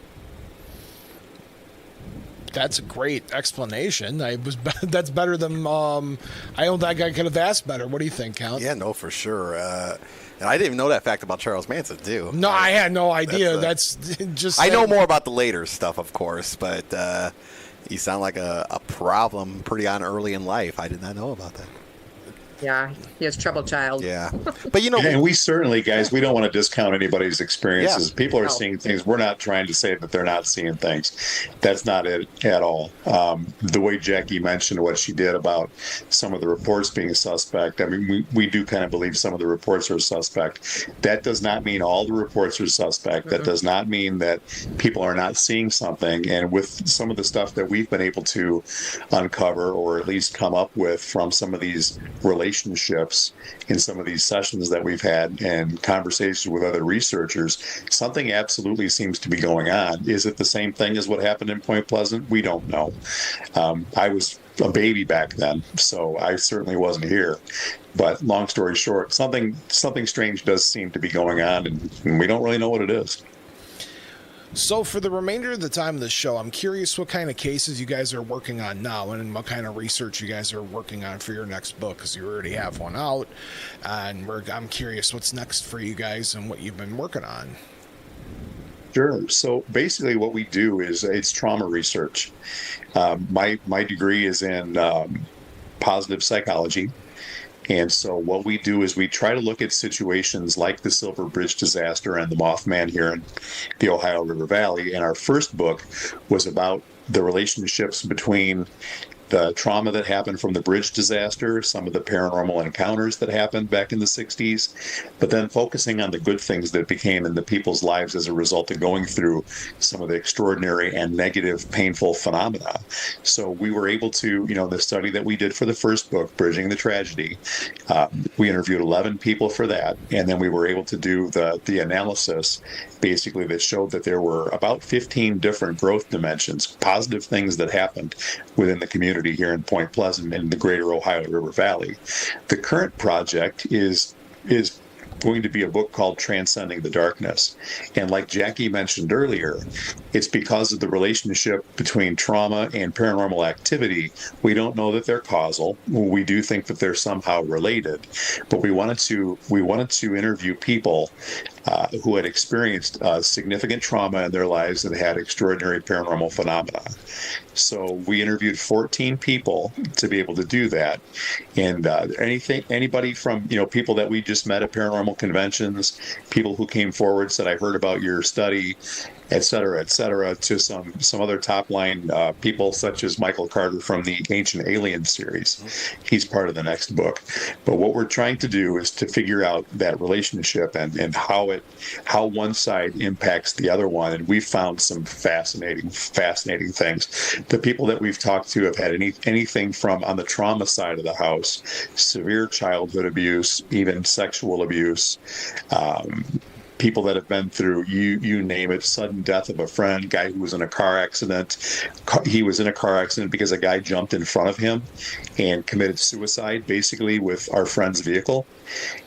That's a great explanation. That's better than I don't think I could have asked better. What do you think, Count? Yeah, no, for sure. And I didn't even know that fact about Charles Manson, too. No, I had no idea. That's just. I know more about the later stuff, of course, but you sound like a problem pretty on early in life. I did not know about that. Yeah, he has troubled child. Yeah. But, and we certainly, guys, we don't want to discount anybody's experiences. Yeah. People are seeing things. We're not trying to say that they're not seeing things. That's not it at all. The way Jackie mentioned what she did about some of the reports being suspect, I mean, we do kind of believe some of the reports are suspect. That does not mean all the reports are suspect. That does not mean that people are not seeing something. And with some of the stuff that we've been able to uncover or at least come up with from some of these relationships relationships in some of these sessions that we've had and conversations with other researchers, something absolutely seems to be going on. Is it the same thing as what happened in Point Pleasant? We don't know. I was a baby back then, so I certainly wasn't here. But long story short, something strange does seem to be going on, and we don't really know what it is. So for the remainder of the time of the show, I'm curious what kind of cases you guys are working on now and what kind of research you guys are working on for your next book, because you already have one out. And I'm curious what's next for you guys and what you've been working on. Sure. So basically what we do is it's trauma research. My degree is in positive psychology. And so what we do is we try to look at situations like the Silver Bridge disaster and the Mothman here in the Ohio River Valley. And our first book was about the relationships between the trauma that happened from the bridge disaster, some of the paranormal encounters that happened back in the 60s, but then focusing on the good things that became in the people's lives as a result of going through some of the extraordinary and negative, painful phenomena. So we were able to, the study that we did for the first book, Bridging the Tragedy, we interviewed 11 people for that, and then we were able to do the analysis, basically, that showed that there were about 15 different growth dimensions, positive things that happened within the community here in Point Pleasant and the greater Ohio River Valley. The current project is going to be a book called Transcending the Darkness. And like Jackie mentioned earlier, it's because of the relationship between trauma and paranormal activity. We don't know that they're causal. We do think that they're somehow related, but we wanted to interview people who had experienced significant trauma in their lives and had extraordinary paranormal phenomena. So we interviewed 14 people to be able to do that. And anybody from, people that we just met at paranormal conventions, people who came forward, said, I heard about your study, et cetera, to some other top-line people such as Michael Carter from the Ancient Alien series. He's part of the next book. But what we're trying to do is to figure out that relationship and how one side impacts the other one. And we've found some fascinating things. The people that we've talked to have had anything from, on the trauma side of the house, severe childhood abuse, even sexual abuse, people that have been through, you name it, sudden death of a friend, guy who was in a car accident. He was in a car accident because a guy jumped in front of him and committed suicide, basically, with our friend's vehicle.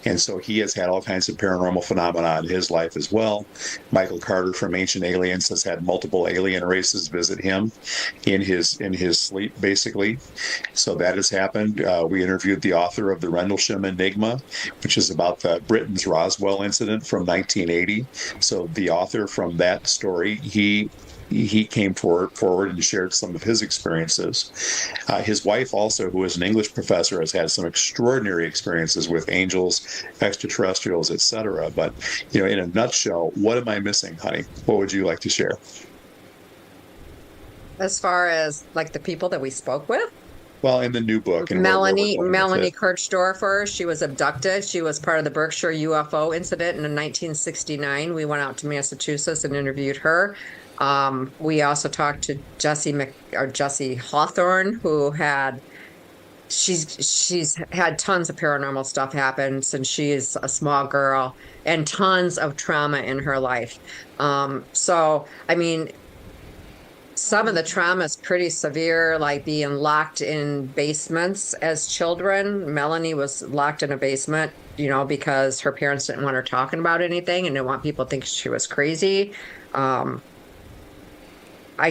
And so he has had all kinds of paranormal phenomena in his life as well. Michael Carter from Ancient Aliens has had multiple alien races visit him in his sleep, basically. So that has happened. We interviewed the author of the Rendlesham Enigma, which is about the Britain's Roswell incident from 1980. So the author from that story, he came forward and shared some of his experiences. His wife also, who is an English professor, has had some extraordinary experiences with angels, extraterrestrials, etc. But, in a nutshell, what am I missing, honey? What would you like to share? As far as like the people that we spoke with? Well, in the new book. Melanie Kirchdorfer, she was abducted. She was part of the Berkshire UFO incident in 1969. We went out to Massachusetts and interviewed her. We also talked to Jaci Hawthorne, who she's had tons of paranormal stuff happen since she is a small girl, and tons of trauma in her life. Some of the trauma is pretty severe, like being locked in basements as children. Melanie was locked in a basement, because her parents didn't want her talking about anything and didn't want people to think she was crazy. I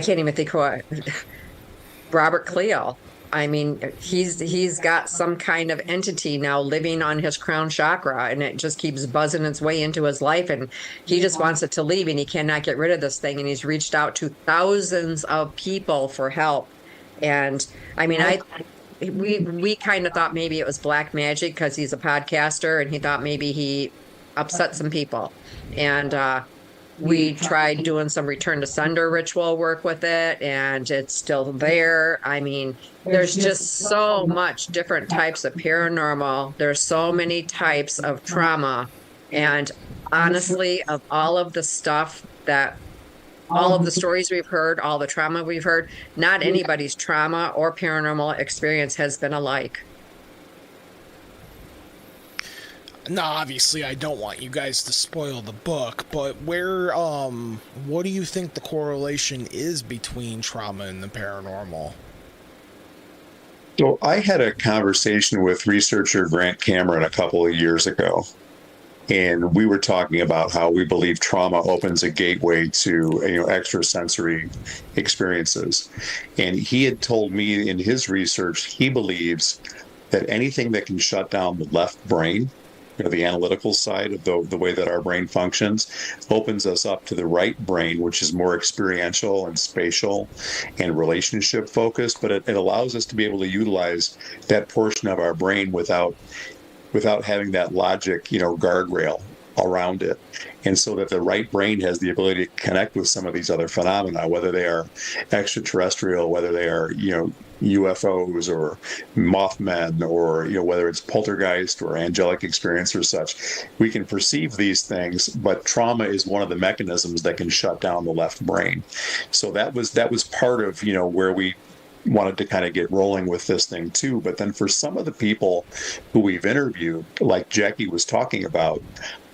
can't even think Robert Cleo. He's got some kind of entity now living on his crown chakra, and it just keeps buzzing its way into his life, and he just wants it to leave, and he cannot get rid of this thing, and he's reached out to thousands of people for help. And we kind of thought maybe it was black magic because he's a podcaster, and he thought maybe he upset some people. And we tried doing some return to sender ritual work with it, and it's still there. There's just so much different types of paranormal. There's so many types of trauma. And honestly, of all of the stuff all of the stories we've heard, all the trauma we've heard, not anybody's trauma or paranormal experience has been alike. Now, obviously, I don't want you guys to spoil the book, but what do you think the correlation is between trauma and the paranormal? So I had a conversation with researcher Grant Cameron a couple of years ago, and we were talking about how we believe trauma opens a gateway to extrasensory experiences. And he had told me in his research he believes that anything that can shut down the left brain, the analytical side of the way that our brain functions, opens us up to the right brain, which is more experiential and spatial and relationship focused, but it allows us to be able to utilize that portion of our brain without having that logic, guardrail around it. And so that the right brain has the ability to connect with some of these other phenomena, whether they are extraterrestrial, whether they are, UFOs or Mothman, or, whether it's poltergeist or angelic experience or such. We can perceive these things, but trauma is one of the mechanisms that can shut down the left brain. So that was part of, where we wanted to kind of get rolling with this thing too. But then for some of the people who we've interviewed, like Jackie was talking about,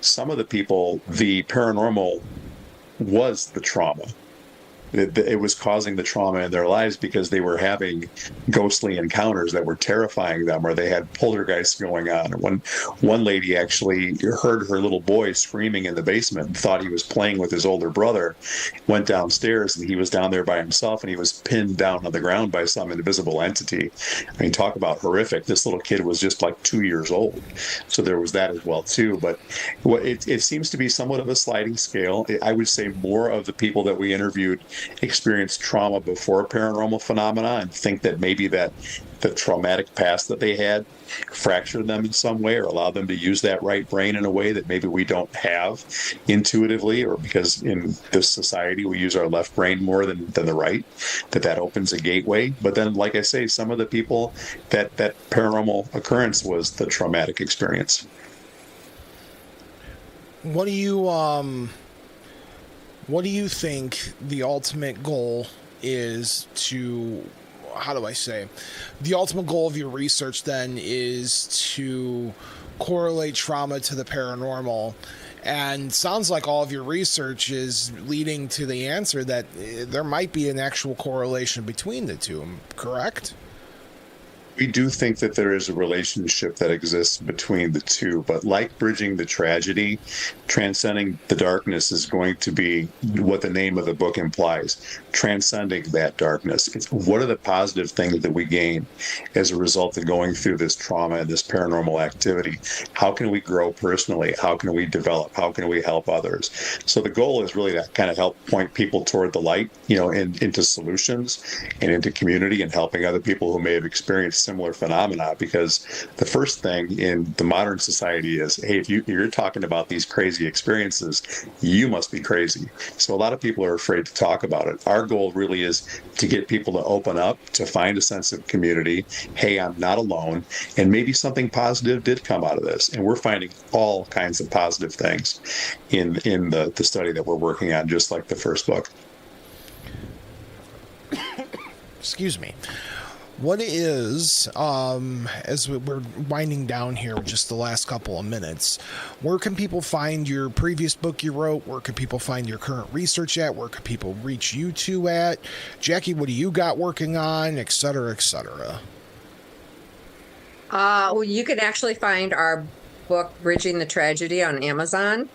some of the people, the paranormal was the trauma. It was causing the trauma in their lives because they were having ghostly encounters that were terrifying them, or they had poltergeists going on. One lady actually heard her little boy screaming in the basement and thought he was playing with his older brother, went downstairs, and he was down there by himself, and he was pinned down on the ground by some invisible entity. I mean, talk about horrific. This little kid was just like 2 years old. So there was that as well too. But it seems to be somewhat of a sliding scale. I would say more of the people that we interviewed experienced trauma before paranormal phenomena and think that maybe that the traumatic past that they had fractured them in some way or allowed them to use that right brain in a way that maybe we don't have intuitively, or because in this society we use our left brain more than the right, that opens a gateway. But then, like I say, some of the people that paranormal occurrence was the traumatic experience. What do you think the ultimate goal is the ultimate goal of your research then is to correlate trauma to the paranormal? And sounds like all of your research is leading to the answer that there might be an actual correlation between the two, correct? We do think that there is a relationship that exists between the two, but like Bridging the Tragedy, Transcending the Darkness is going to be what the name of the book implies, transcending that darkness. It's what are the positive things that we gain as a result of going through this trauma and this paranormal activity? How can we grow personally? How can we develop? How can we help others? So the goal is really to kind of help point people toward the light, into solutions and into community and helping other people who may have experienced similar phenomena, because the first thing in the modern society is, hey, if you're talking about these crazy experiences, you must be crazy. So a lot of people are afraid to talk about it. Our goal really is to get people to open up, to find a sense of community. Hey, I'm not alone, and maybe something positive did come out of this. And we're finding all kinds of positive things in the study that we're working on, just like the first book. Excuse me. What is, as we're winding down here with just the last couple of minutes, where can people find your previous book you wrote? Where can people find your current research at? Where can people reach you to at? Jackie, what do you got working on, et cetera, et cetera? Well, you can actually find our book, Bridging the Tragedy, on Amazon,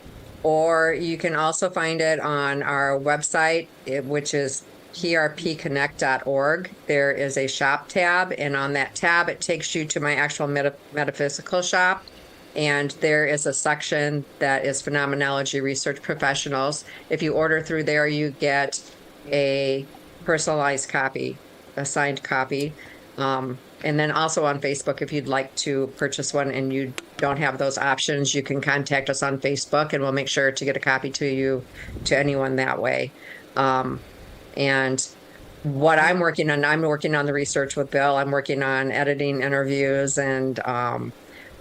or you can also find it on our website, which is prpconnect.org. There is a shop tab, and on that tab it takes you to my actual metaphysical shop, and there is a section that is Phenomenology Research Professionals. If you order through there, you get a personalized copy, a signed copy. And then also on Facebook, if you'd like to purchase one and you don't have those options, you can contact us on Facebook and we'll make sure to get a copy to you, to anyone that way. And what I'm working on the research with Bill. I'm working on editing interviews and,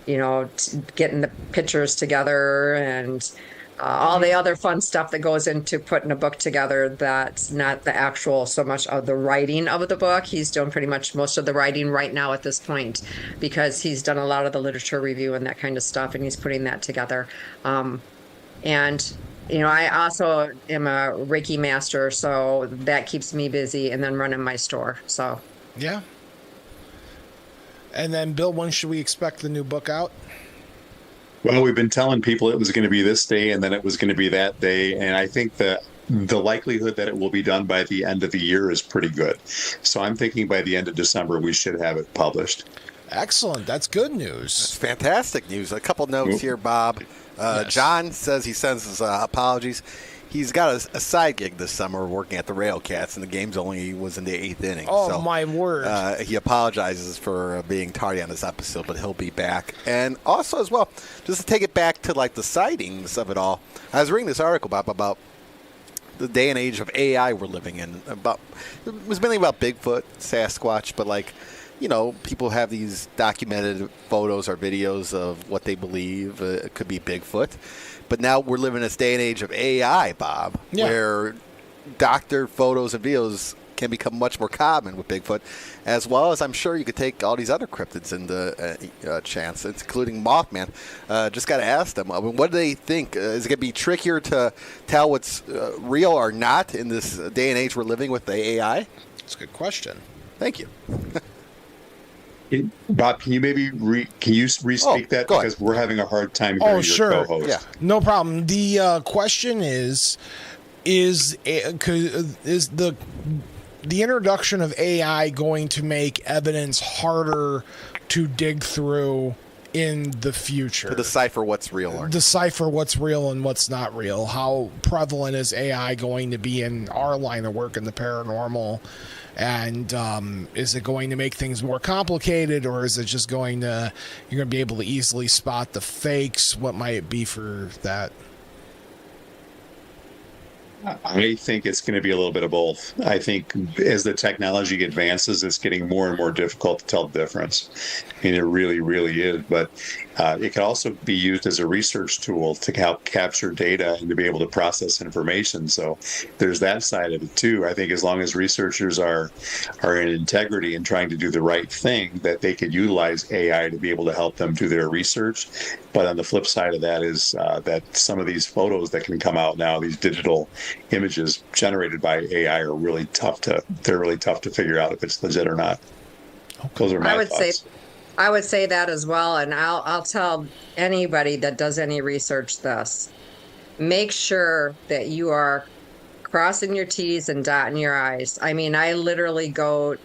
getting the pictures together and all the other fun stuff that goes into putting a book together. That's not the actual so much of the writing of the book. He's doing pretty much most of the writing right now at this point, because he's done a lot of the literature review and that kind of stuff, and he's putting that together. And I also am a Reiki master, so that keeps me busy, and then running my store. So Yeah. And then, Bill, when should we expect the new book out? Well, we've been telling people it was going to be this day and then it was going to be that day. And I think that the likelihood that it will be done by the end of the year is pretty good. So I'm thinking by the end of December, we should have it published. Excellent. That's good news. It's fantastic news. A couple notes here, Bob. Yes. John says he sends his apologies. He's got a side gig this summer working at the Railcats, and the game's only was in the 8th inning. Oh, so, my word. He apologizes for being tardy on this episode, but he'll be back. And also, as well, just to take it back to like the sightings of it all, I was reading this article, Bob, about the day and age of AI we're living in. It was mainly about Bigfoot, Sasquatch, but people have these documented photos or videos of what they believe it could be Bigfoot. But now we're living in this day and age of AI, Bob, where doctored photos and videos can become much more common with Bigfoot, as well as I'm sure you could take all these other cryptids into chance, including Mothman. Just got to ask them, what do they think? Is it going to be trickier to tell what's real or not in this day and age we're living with the AI? That's a good question. Thank you. Bob, can you maybe re-speak that? Go ahead. Because we're having a hard time hearing your co-host. Yeah. No problem. The question is the introduction of AI going to make evidence harder to dig through in the future? To decipher what's real or not. Decipher what's real and what's not real. How prevalent is AI going to be in our line of work in the paranormal? And is it going to make things more complicated, or is it just you're going to be able to easily spot the fakes? What might it be for that? I think it's going to be a little bit of both. I think as the technology advances, it's getting more and more difficult to tell the difference. And it really, really is. But it can also be used as a research tool to help capture data and to be able to process information. So there's that side of it too. I think as long as researchers are in integrity and trying to do the right thing, that they could utilize AI to be able to help them do their research. But on the flip side of that is that some of these photos that can come out now, these digital images generated by AI, are really tough to figure out if it's legit or not. Those are my thoughts. I would say that as well, and I'll tell anybody that does any research this: make sure that you are crossing your T's and dotting your I's. I mean, I literally go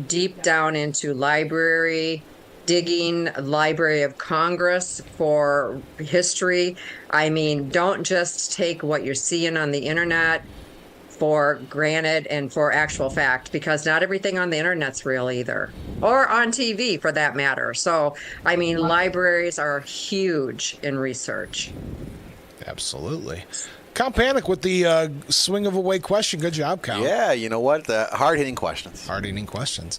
deep down into Library of Congress for history. I mean, don't just take what you're seeing on the internet for granted and for actual fact, because not everything on the internet's real either, or on TV for that matter. So, I mean, libraries are huge in research. Absolutely. Count Panic with the swing of a way question. Good job, Count. Yeah, you know what? Hard-hitting questions. Hard-hitting questions.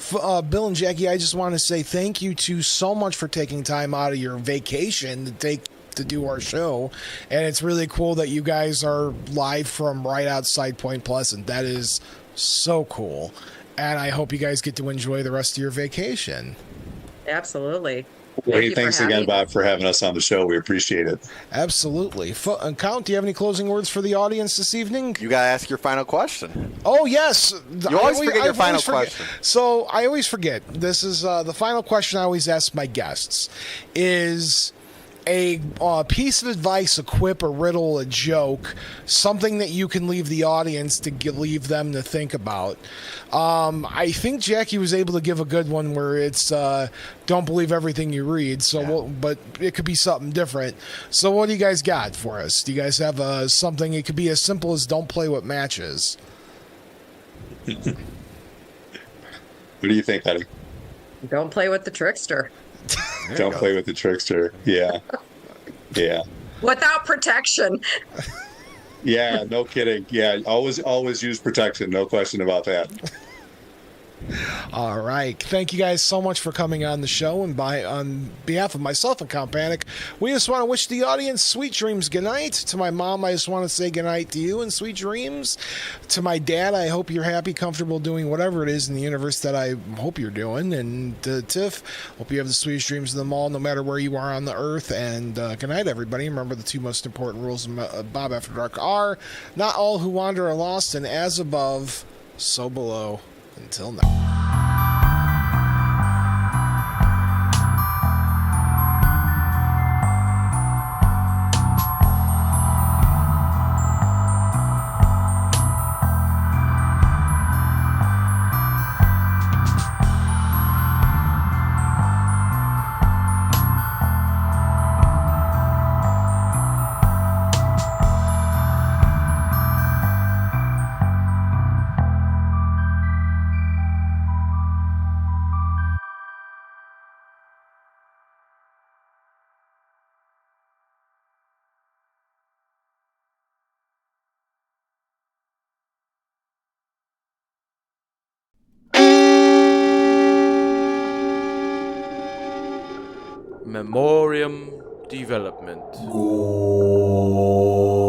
Bill and Jackie, I just want to say thank you so much for taking time out of your vacation to do our show. And it's really cool that you guys are live from right outside Point Pleasant. That is so cool. And I hope you guys get to enjoy the rest of your vacation. Absolutely. Hey, thanks again, Bob, for having us on the show. We appreciate it. Absolutely. Count, do you have any closing words for the audience this evening? You got to ask your final question. Oh, yes. You always forget your final question. So I always forget. This is the final question I always ask my guests is a piece of advice, a quip, a riddle, a joke, something that you can leave the audience to leave them to think about. I think Jackie was able to give a good one where it's don't believe everything you read. So, but it could be something different. So, what do you guys got for us? Do you guys have something? It could be as simple as don't play with matches. What do you think, Eddie? Don't play with the trickster. Don't play with the trickster. Yeah. Yeah. Without protection. Yeah, no kidding. Yeah, always use protection. No question about that. All right. Thank you guys so much for coming on the show. And on behalf of myself and Count Panic, we just want to wish the audience sweet dreams. Good night. To my mom, I just want to say good night to you and sweet dreams. To my dad, I hope you're happy, comfortable doing whatever it is in the universe that I hope you're doing. And to Tiff, hope you have the sweetest dreams of them all, no matter where you are on the earth. And good night, everybody. Remember, the two most important rules of Bob After Dark are not all who wander are lost, and as above, so below. Until now. Memoriam Development. Go.